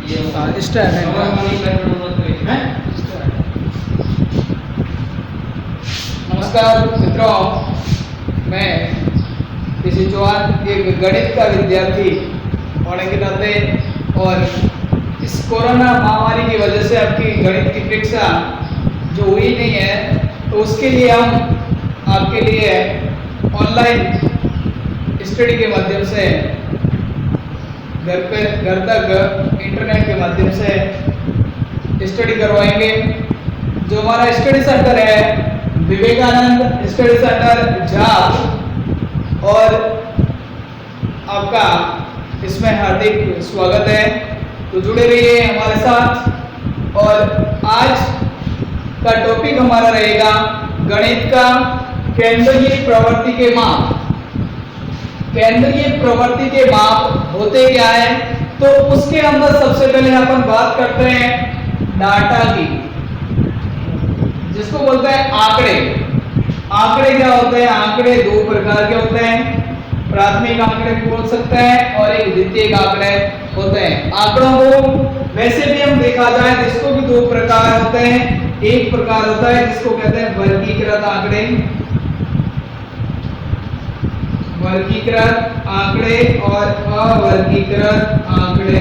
Start है। नमस्कार मित्रों, मैं किसी चौहान एक गणित का विद्यार्थी होने के नाते और इस कोरोना महामारी की वजह से आपकी गणित की परीक्षा जो हुई नहीं है, तो उसके लिए हम आपके लिए ऑनलाइन स्टडी के माध्यम से घर तक इंटरनेट के माध्यम से स्टडी करवाएंगे। जो हमारा स्टडी सेंटर है विवेकानंद स्टडी सेंटर झाप, और आपका इसमें हार्दिक स्वागत है। तो जुड़े रहिए हमारे साथ। और आज का टॉपिक हमारा रहेगा गणित का केंद्रीय प्रवृत्ति के माप। केंद्रीय प्रवृत्ति के माप होते क्या है, तो उसके अंदर सबसे पहले अपन बात करते हैं डाटा की, जिसको बोलते हैं आंकड़े। आंकड़े क्या होते हैं? आंकड़े दो प्रकार के होते हैं, प्राथमिक आंकड़े बोल सकते हैं और एक द्वितीयक आंकड़े होते हैं। आंकड़ों को वैसे भी हम देखा जाए तो इसको भी दो प्रकार होते हैं। एक प्रकार होता है जिसको कहते हैं वर्गीकृत आंकड़े, वर्गीकृत आंकड़े और अवर्गीकृत आंकड़े।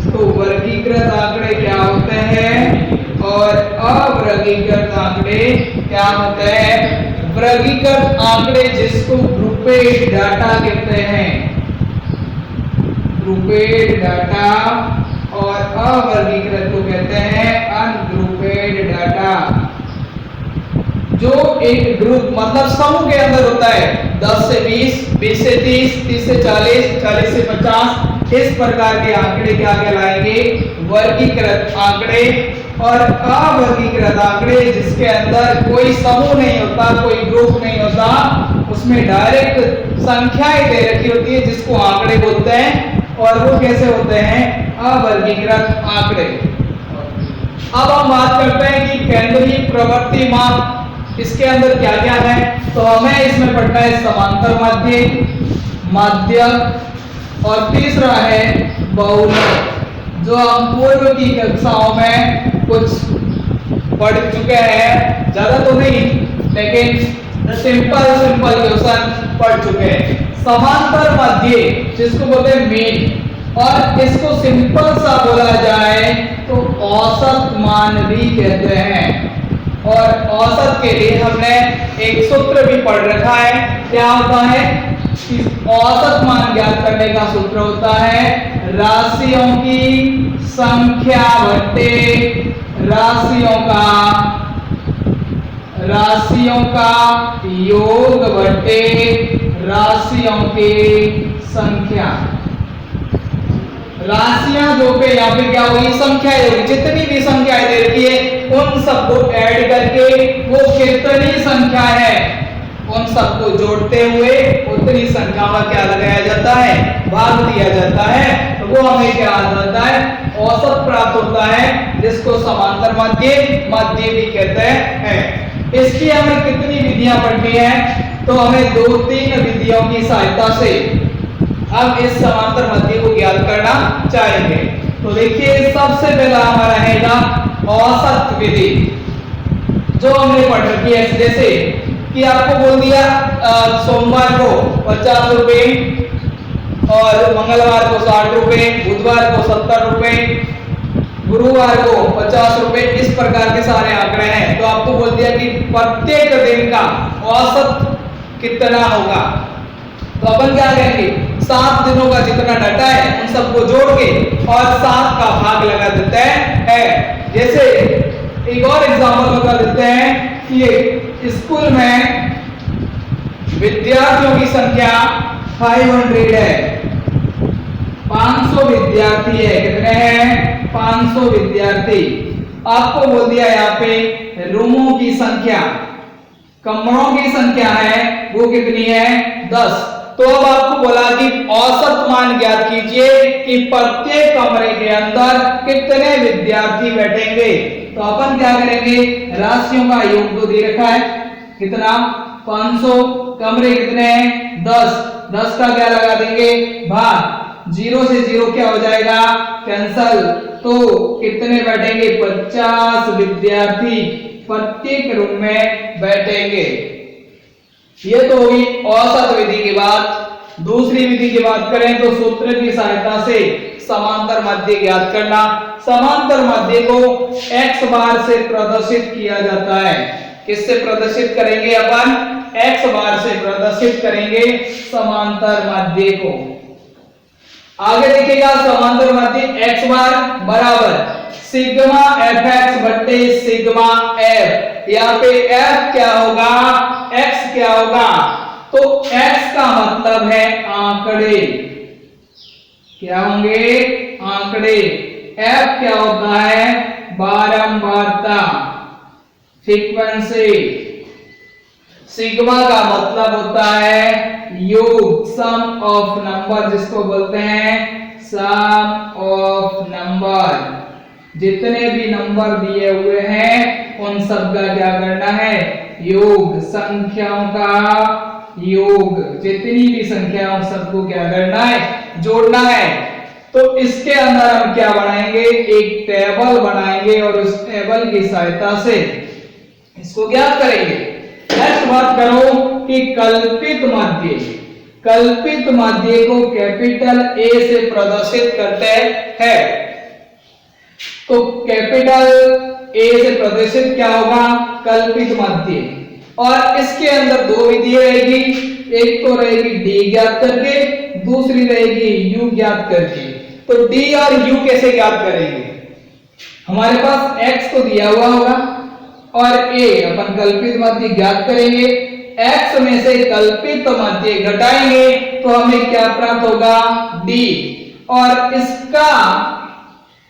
तो वर्गीकृत आंकड़े क्या होते हैं और अवर्गीकृत आंकड़े क्या होते हैं? वर्गीकृत आंकड़े जिसको ग्रुपेड डाटा कहते हैं, ग्रुपेड डाटा, और अवर्गीकृत को कहते हैं अनग्रुपेड डाटा। जो एक ग्रुप मतलब समूह के अंदर होता है, 10 से 20, 20 से 30, 30 से 40, 40 से 50, इस प्रकार के आंकड़े क्या कहलाएंगे? वर्गीकृत आंकड़े। और अवर्गीकृत आंकड़े जिसके अंदर कोई समूह नहीं होता, कोई ग्रुप नहीं होता, उसमें डायरेक्ट संख्याएं दे रखी होती है, जिसको आंकड़े बोलते हैं। और वो कैसे होते हैं? अवर्गीकृत आंकड़े। अब हम बात करते हैं कि केंद्रीय प्रवृत्ति माप, इसके अंदर क्या क्या है। तो हमें इसमें पढ़ना है समांतर माध्य, माध्यक, और तीसरा है बहुलक, जो हम पूर्व की कक्षाओं में कुछ पढ़ चुके हैं, ज्यादा तो नहीं लेकिन सिंपल क्वेश्चन पढ़ चुके हैं। समांतर माध्य जिसको बोलते हैं मीन, और इसको सिंपल सा बोला जाए तो औसत मान भी कहते हैं। और औसत के लिए हमने एक सूत्र भी पढ़ रखा है। क्या होता है? औसत मान ज्ञात करने का सूत्र होता है राशियों की संख्या बटे राशियों का योग बटे राशियों की संख्या। राशियां जो पे यहाँ पे क्या होगी? संख्या होगी। जितनी भी संख्याएं दे रखी है उन सबको ऐड करके वो कितनी संख्या है उन सबको जोड़ते हुए उतनी संख्या में क्या लगाया जाता है? भाग दिया जाता है। तो वो हमें क्या आ जाता है? औसत प्राप्त होता है, जिसको समांतर माध्य भी कहते हैं। इसकी हमें कितनी विधियां पढ़नी है? तो हमें 2-3 विधियों की सहायता से अब इस समांतर माध्य को ज्ञात करना चाहेंगे। तो देखिए, सबसे पहला हमारा रहेगा औसत विधि, जो हमने पढ़ रखी है। जैसे कि आपको बोल दिया सोमवार को 50 रुपए, और मंगलवार को 60 रुपए, बुधवार को 70 रुपए, गुरुवार को 50 रुपए, इस प्रकार के सारे आंकड़े हैं। तो आपको बोल दिया कि प्रत्येक दिन का औसत कितना होगा। तो अपन क्या करेंगे? 7 दिनों का जितना डाटा है उन सबको जोड़ के और 7 का भाग लगा देते हैं। जैसे एक और एग्जांपल बता देते हैं कि स्कूल में विद्यार्थियों की संख्या 500 है, 500 विद्यार्थी है। कितने हैं? 500 विद्यार्थी। आपको बोल दिया यहाँ पे रूमों की संख्या, कमरों की संख्या है वो कितनी है? 10। तो अब आपको बोला कि औसत मान ज्ञात कीजिए कि प्रत्येक कमरे के अंदर कितने विद्यार्थी बैठेंगे। तो अपन क्या करेंगे? राशियों का योग तो दे रखा है, कितना? 500, कमरे कितने हैं? 10, 10 का क्या लगा देंगे? भाग। जीरो से जीरो क्या हो जाएगा, कैंसल। तो कितने बैठेंगे, 50 विद्यार्थी प्रत्येक रूम में बैठेंगे। ये तो होगी औसत विधि की बात। दूसरी विधि की बात करें तो सूत्र की सहायता से समांतर माध्य ज्ञात करना। समांतर माध्य को x बार से प्रदर्शित किया जाता है। किससे प्रदर्शित करेंगे अपन, x बार से प्रदर्शित करेंगे समांतर माध्य को। आगे देखिएगा समांतर माध्य x बार बराबर सिग्मा fx बट्टे सिग्मा f। यहाँ पे f क्या होगा, x क्या होगा, तो x का मतलब है आंकड़े, क्या होंगे, आंकड़े। f क्या होता है, बारंबारता, फ्रीक्वेंसी। सिग्मा का मतलब होता है योग, सम ऑफ नंबर, जिसको बोलते हैं सम ऑफ नंबर। जितने भी नंबर दिए हुए हैं उन सब का क्या करना है, योग, संख्याओं का योग। जितनी भी संख्या उन सबको क्या करना है, जोड़ना है। तो इसके अंदर हम क्या बनाएंगे, एक टेबल बनाएंगे और उस टेबल की सहायता से इसको ज्ञात करेंगे। नेक्स्ट बात करो कि कल्पित माध्य, कल्पित माध्य को कैपिटल ए से प्रदर्शित करते हैं। तो कैपिटल ए से प्रदर्शित क्या होगा, कल्पित माध्य। और इसके अंदर दो विधि रहेगी, एक तो रहेगी डी ज्ञात करके, दूसरी रहेगी यू ज्ञात करके। तो डी और यू कैसे ज्ञात करेंगे, हमारे पास x तो दिया हुआ होगा और a अपन कल्पित माध्य ज्ञात करेंगे। x में से कल्पित माध्य घटाएंगे तो हमें क्या प्राप्त होगा, d। और इसका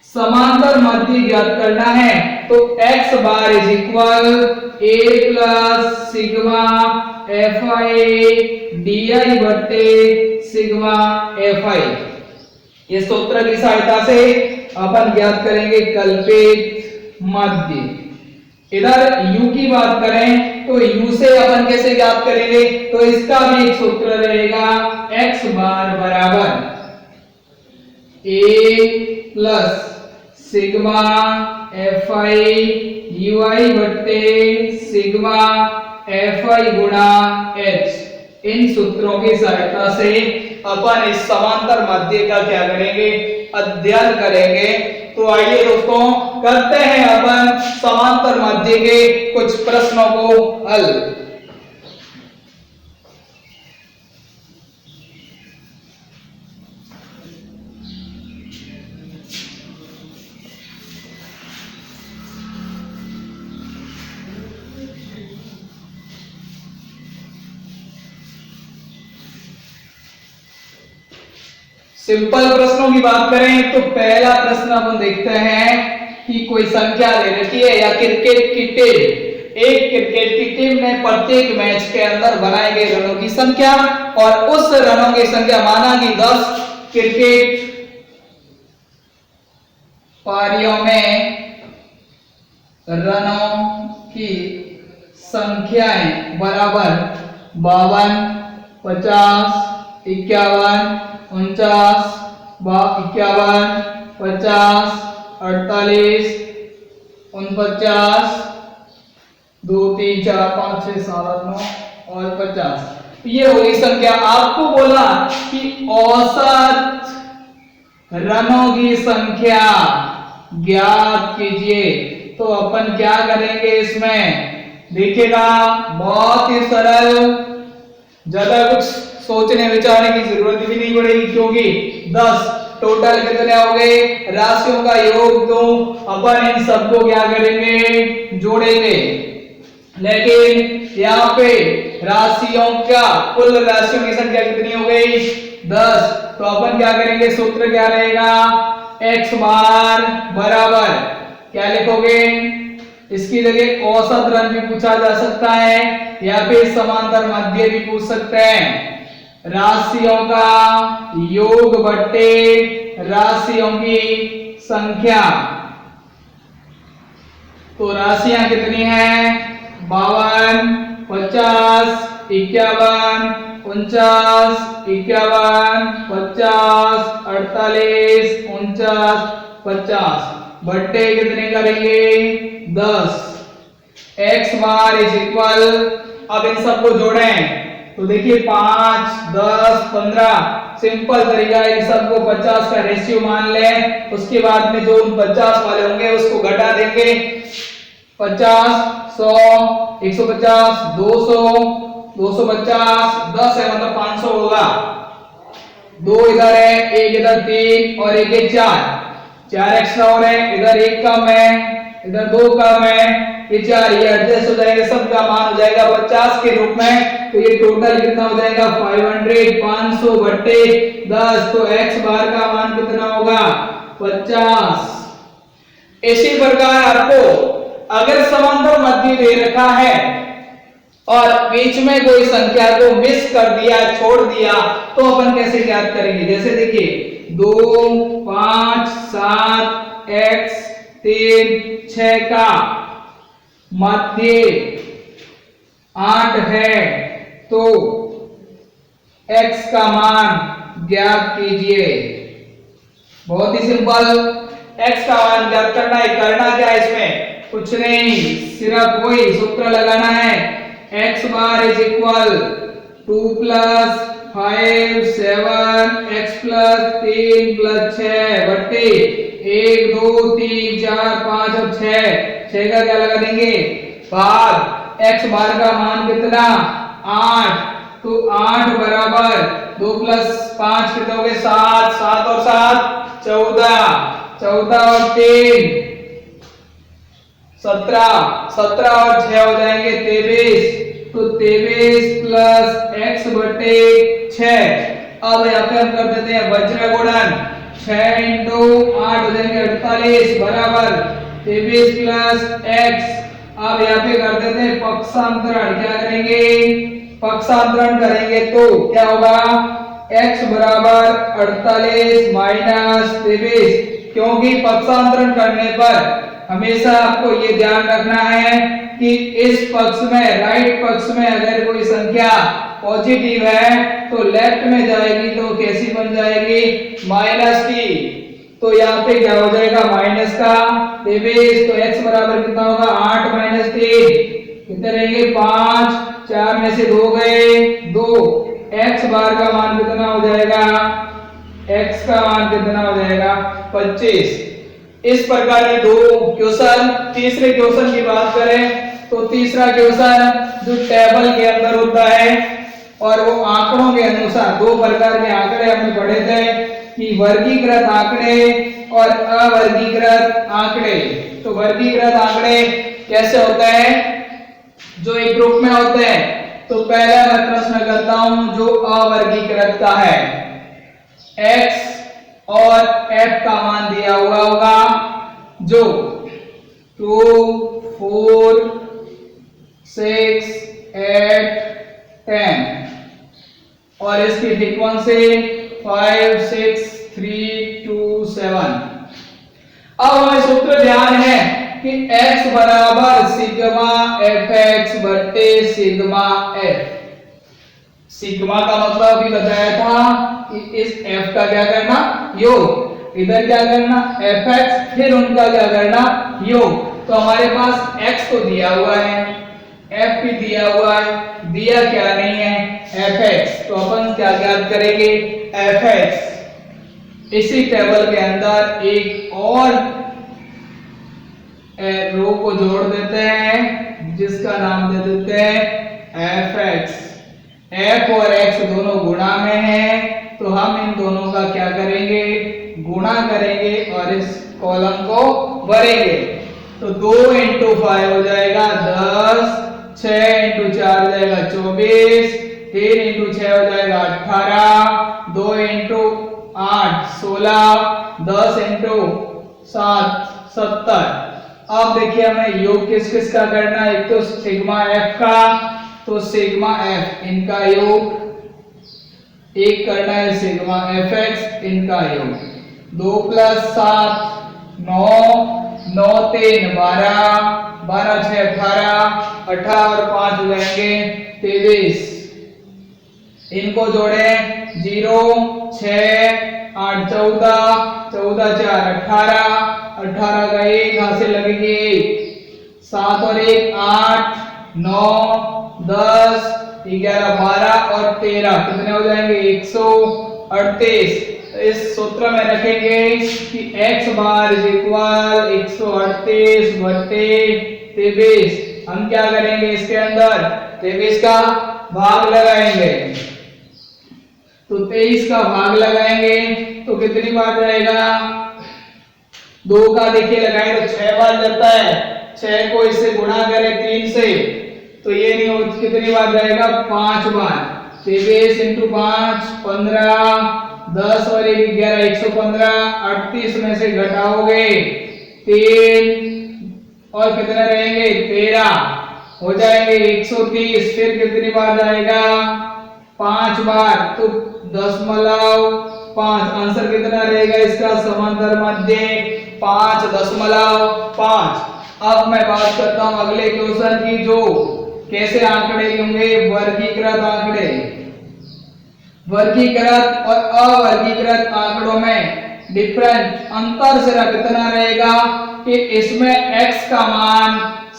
समांतर माध्य ज्ञात करना है तो x bar is equal a plus sigma fi di बट्टे सिग्मा fi। ये सूत्र की सहायता से अपन ज्ञात करेंगे कल्पित माध्य। इधर u की बात करें तो u से अपन कैसे ज्ञात करेंगे, तो इसका भी एक सूत्र रहेगा x बार बराबर a plus sigma fi ui बट्टे सिग्मा fi गुणा h। इन सूत्रों की सहायता से अपन इस समांतर माध्य का क्या करेंगे, अध्ययन करेंगे। तो आइए दोस्तों करते हैं अपन समांतर माध्य के कुछ प्रश्नों को हल। सिंपल प्रश्नों की बात करें तो पहला प्रश्न हम देखते हैं कि कोई संख्या दे रखी है या क्रिकेट की टीम, एक क्रिकेट की टीम ने प्रत्येक मैच के अंदर बनाए गए रनों की संख्या और उस रनों की संख्या माना कि 10 क्रिकेट पारियों में रनों की संख्याएं बराबर 52, 50, 51, 49, 51, 50, 48, 49, 2, 3, 4, 5, 6, 7, 8, 9 और 50। ये हुई संख्या। आपको बोला कि औसत रनों की संख्या ज्ञात कीजिए। तो अपन क्या करेंगे इसमें, देखिएगा बहुत ही सरल, ज्यादा कुछ सोचने विचारने की जरूरत भी नहीं पड़ेगी क्योंकि 10 टोटल कितने हो गए, राशियों का योग। तो अपन इन सबको क्या करेंगे, जोड़ेंगे। लेकिन यहाँ पे राशियों का कुल राशियों की संख्या कितनी हो गई, 10। तो अपन क्या करेंगे, सूत्र क्या रहेगा, x बार बराबर क्या लिखोगे, इसकी जगह औसत रन भी पूछा जा सकता है या फिर समांतर माध्य भी पूछ सकते हैं। राशियों का योग बट्टे राशियों की संख्या। तो राशियां कितनी हैं, 52, 50, 51, 49, 51, 50, 48, 49, 50 बट्टे कितने करेंगे 10। x बार इज इक्वल, अब इन सबको जोड़ें तो देखिए 5, 10, 15 सिंपल तरीका है, इन सबको 50 का रेशियो मान लें, उसके बाद में जो 50 वाले होंगे उसको घटा देंगे। 50, 100, 150, 200, 250, 10 है मतलब 500 होगा। 2 इधर है, एक इधर 3 और एक है 4 एक्स्ट्रा हो रहे हैं, इधर 1 कम है, इधर 2 कम है, ये 4 ये एडजस्ट हो जाएगा, सबका मान हो जाएगा 50 के रूप में। तो ये टोटल कितना हो जाएगा 500, 500 बट्टे 10, तो x बार का मान कितना होगा 50। इसी प्रकार आपको अगर समांतर मध्य दे रखा है और बीच में कोई संख्या को मिस कर दिया, छोड़ दिया, तो अपन कैसे ज्ञात करेंगे? जैसे देखिए 2, 5, 7, x 3, 6 का मध्य 8 है, तो x का मान ज्ञात कीजिए। बहुत ही सिंपल, x का मान ज्ञात करना है। करना क्या है इसमें? कुछ नहीं, सिर्फ वही सूत्र लगाना है, x bar is equal 2 plus 5 7 x plus 3 plus 6 बट्टे 1 2 3 4 5 और 6 का क्या लगा देंगे भाग। x बार का मान कितना 8, तो 8 बराबर 2 प्लस 5 कितने हो गए 7, 7 और 7 14, 14 और 3 17, 17 और 6 हो जाएंगे 23, तो 23 प्लस x बटे 6। अब यहाँ पे हम कर देते हैं वज्र गुणन, 6 इंटू 8 हो जाएंगे 48 बराबर 23 प्लस x। अब यहाँ पे कर देते हैं पक्षांतरण, क्या करेंगे पक्षांतरण करेंगे तो क्या होगा x बराबर 48 माइनस 23, क्योंकि पक्षांतरण करने पर हमेशा आपको ये ध्यान रखना है कि इस पक्ष में, राइट पक्ष में अगर कोई संख्या पॉजिटिव है तो लेफ्ट में जाएगी तो कैसी बन जाएगी माइनस की। तो यहाँ पे क्या हो जाएगा माइनस का 23, तो x बराबर कितना होगा 8 माइनस 3 कितने रहेंगे 5, 4 में से 2 गए 2, x बार का मान कितना हो जाएगा, x का मान कितना हो जाएगा 25। इस प्रकार के दो क्वेश्चन। तीसरे क्वेश्चन की बात करें तो तीसरा क्वेश्चन जो टेबल के अंदर होता है और वो आंकड़ों के अनुसार, दो प्रकार के आंकड़े हमने पढ़े थे कि वर्गीकृत आंकड़े और अवर्गीकृत आंकड़े। तो वर्गीकृत आंकड़े कैसे होते हैं, जो एक ग्रुप में होते हैं। तो पहला मैं प्रश्न करता हूं जो अवर्गीकृत का है, x और f का मान दिया हुआ होगा जो 2, 4, 6, 8, 10 और इसकी फ्रीक्वेंसी 5, 6, 3, 2, 7। अब हमें सूत्र ध्यान है कि x बराबर सिग्मा fx बट्टे सिग्मा f। सिग्मा का मतलब अभी बताया था कि इस f का क्या करना योग, इधर क्या करना fx, फिर उनका क्या करना योग। तो हमारे पास x तो दिया हुआ है, f भी दिया हुआ है, दिया क्या नहीं है fx, तो अपन क्या ज्ञात करेंगे fx। इसी टेबल के अंदर एक और रो को जोड़ देते हैं जिसका नाम दे देते हैं fx। f और x दोनों गुणा में है तो हम इन दोनों का क्या करेंगे गुणा करेंगे और इस कॉलम को भरेंगे। तो 2 इंटू 5 हो जाएगा 10, 6 इंटू 4 हो जाएगा 24, 3 इंटू 6 हो जाएगा 18, 2 इंटू 8 16, 10 इंटू 7 70। अब देखिए हमें योग किस किस का करना है, एक तो सिग्मा f का, तो सिग्मा f इनका योग, एक करना है सिग्मा fx इनका योग। 2 प्लस 7 9, 9 3 12, 12 6 18, 18 और 5 हो जाएंगे 23। इनको जोड़े 0 6 8 14 14 4 18 18 का 1 हाथ से लगेगी 7 और 1 8 9 10 11 12 और 13 कितने हो जाएंगे 138। इस सूत्र में रखेंगे कि x बार इज इक्वल 138 बटे 23। हम क्या करेंगे इसके अंदर 23 का भाग लगाएंगे, तो 23 का भाग लगाएंगे तो कितनी बार जाएगा 2 का देखिए लगाए तो 6 बार जाता है, 6 को इससे गुणा करें 3 से तो ये नहीं हो कितनी बार जाएगा 5 बार। 23 इंटू 5 15 10 और 1 11 115 38 में से घटाओगे 3 और कितने रहेंगे 13 हो जाएंगे 130। फिर कितनी बार जाएगा 5 बार तो 10.5 आंसर कितना रहेगा इसका समांतर मध्य 5.5। अब मैं बात करता हूं अगले क्वेश्चन की, जो कैसे आंकड़े होंगे वर्गीकृत आंकड़े। वर्गीकृत और अवर्गीकृत आंकड़ों में डिफरेंस अंतर सिर्फ इतना रहेगा कि इसमें x का मान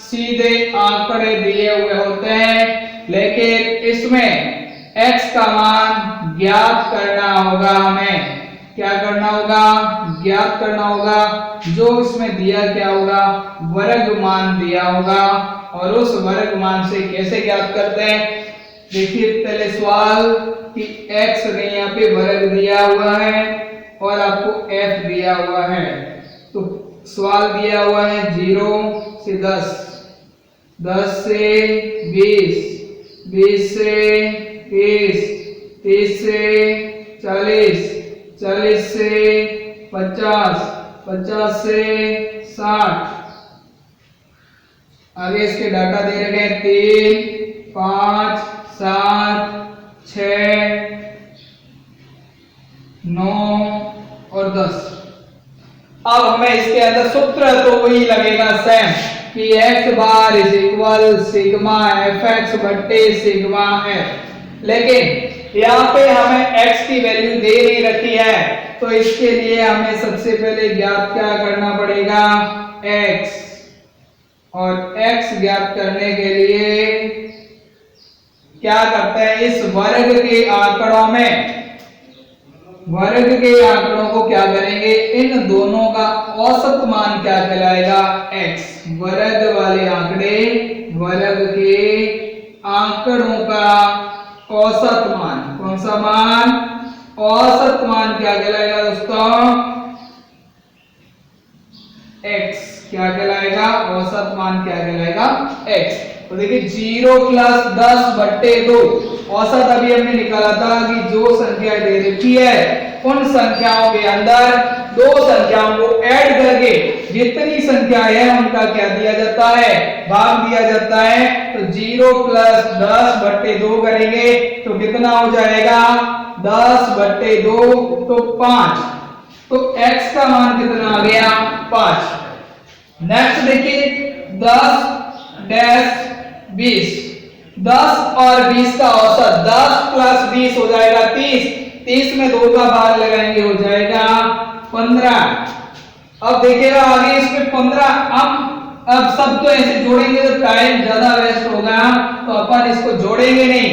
सीधे आंकड़े दिए हुए होते हैं, लेकिन इसमें x का मान ज्ञात करना होगा। हमें क्या करना होगा ज्ञात करना होगा। जो इसमें दिया क्या होगा वर्ग मान दिया होगा, और उस वर्ग मान से कैसे ज्ञात करते हैं देखिए पहले सवाल कि x ने यहाँ पे वर्ग दिया हुआ है और आपको f दिया हुआ है। तो सवाल दिया हुआ है 0 से 10 10 से 20 20 से 30 30 से 40 40 से 50 50 से 60। आगे इसके डाटा दे रखे हैं 3 5 7 6 9 और 10। अब हमें इसके अंदर सूत्र तो वही लगेगा सेम कि x bar is equal sigma fx बट्टे सिग्मा f, लेकिन यहाँ पे हमें x की वैल्यू दे नहीं रखी है, तो इसके लिए हमें सबसे पहले ज्ञात क्या करना पड़ेगा x, और x ज्ञात करने के लिए क्या करते हैं इस वर्ग के आंकड़ों में वर्ग के आंकड़ों को क्या करेंगे इन दोनों का औसत मान क्या कहलाएगा x। वर्ग वाले आंकड़े वर्ग के आंकड़ों का औसत मान कौन सा मान औसत मान क्या कहलाएगा दोस्तों x। क्या कहलाएगा औसत मान क्या कहलाएगा x। तो देखिए 0 प्लस 10 बट्टे 2 औसत अभी हमने निकाला था कि जो संख्या दे रखी है उन संख्याओं के अंदर दो संख्याओं को ऐड करके जितनी संख्या है उनका क्या दिया जाता है भाग दिया जाता है। तो 0 प्लस 10 बट्टे 2 करेंगे तो कितना हो जाएगा 10 बट्टे 2 तो 5। तो x का मान कितना आ गया 5। नेक्स्ट देखिए 10 डैश 20 10 और 20 का औसत 10 प्लस 20 हो जाएगा 30। 30 में 2 का भाग लगाएंगे हो जाएगा 15। अब देखिएगा आगे इसमें 15 अब सब तो ऐसे जोड़ेंगे तो टाइम ज्यादा वेस्ट होगा, तो अपन इसको जोड़ेंगे नहीं।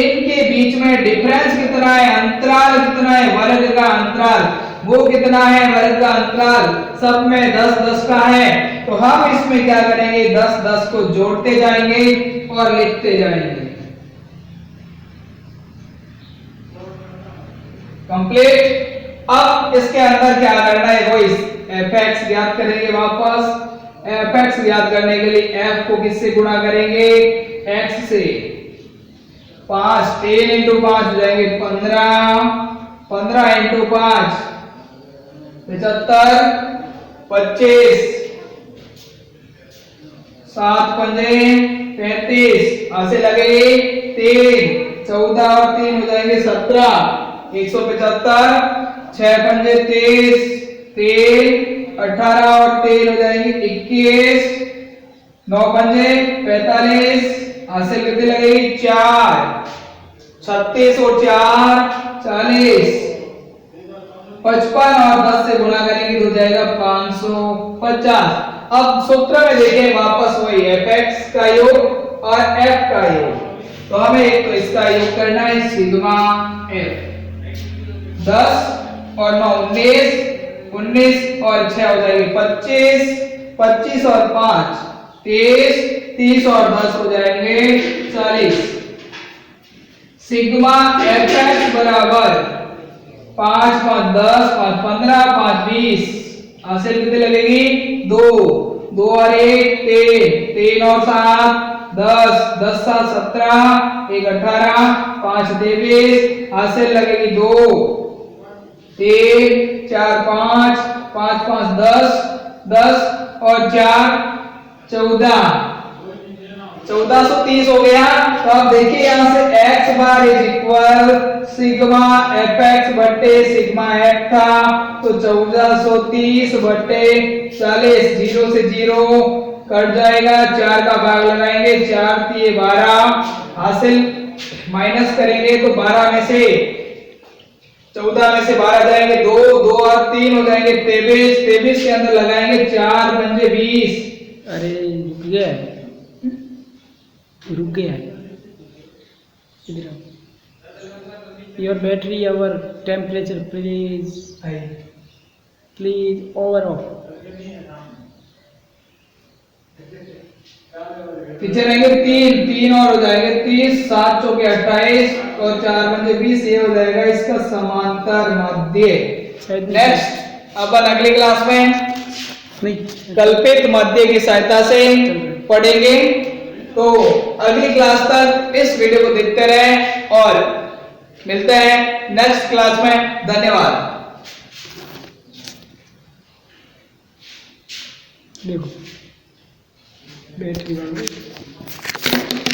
इनके बीच में डिफरेंस कितना है अंतराल कितना है वर्ग का अंतराल वो कितना है वर्ग का अंतराल सब में 10 10 का है। तो हम इसमें क्या करेंगे 10 10 को जोड़ते जाएंगे और लिखते जाएंगे। कंप्लीट। अब इसके अंदर क्या करना है वो इस fx ज्ञात करेंगे। वापस fx ज्ञात करने के लिए f को किससे गुणा करेंगे x से। 5 10 इंटू 5 हो जाएंगे 15 15 इंटू 5 75 25 7 पंजे 35 ऐसे लगेगी 3 14 और 3 हो जाएंगे 17 175 6 पंजे 30 3 18 और 3 हो जाएंगे 21 9 पंजे 45 हासिल कितनी लगेगी 4 36 और 4 40, 55 और 10 से गुणा करेंगे तो हो जाएगा 550। अब सूत्र में देखें वापस वही fx का योग और f का योग, तो हमें एक तो इसका योग करना है सिग्मा f। 10 और 9 19, 19 और 6 हो जाएंगे 25, 25 और 5 30, 30 और 10 हो जाएंगे 40। सिग्मा fx बराबर 5 5 10 5 15 5 20, हासिल कितने लगेगी 2, 2 और 1 3, 3 और 7 10, 10 7 17, 1 18, 5 23, हासिल लगेगी 2, 3 4 5, 5 5 10, 10 और 4 14, 1430 हो गया। तो आप देखिए यहां से x bar is equal sigma fx बटे सिग्मा f था, तो 1430 बटे 40, 0 से 0 कट जाएगा, 4 का भाग लगाएंगे, 4 3 12, हासिल माइनस करेंगे तो 12 में से 14 में से 12 जाएंगे 2, 2 और 3 हो जाएंगे 23, 23 के अंदर लगाएंगे 4 पंजे 20। अरे रुक गया है इधर आओ। योर बैटरी और temperature please please over of. पीछे रहेंगे 3, 3 और हो जाएंगे 30, 7 चौके 28 और 4 पंजे 20, ये हो जाएगा इसका समांतर मध्य। नेक्स्ट अपन अगली क्लास में कल्पित मध्य की सहायता से पढ़ेंगे। तो अगली क्लास तक इस वीडियो को देखते रहें और मिलते हैं नेक्स्ट क्लास में। धन्यवाद। देखो बैटरी वाली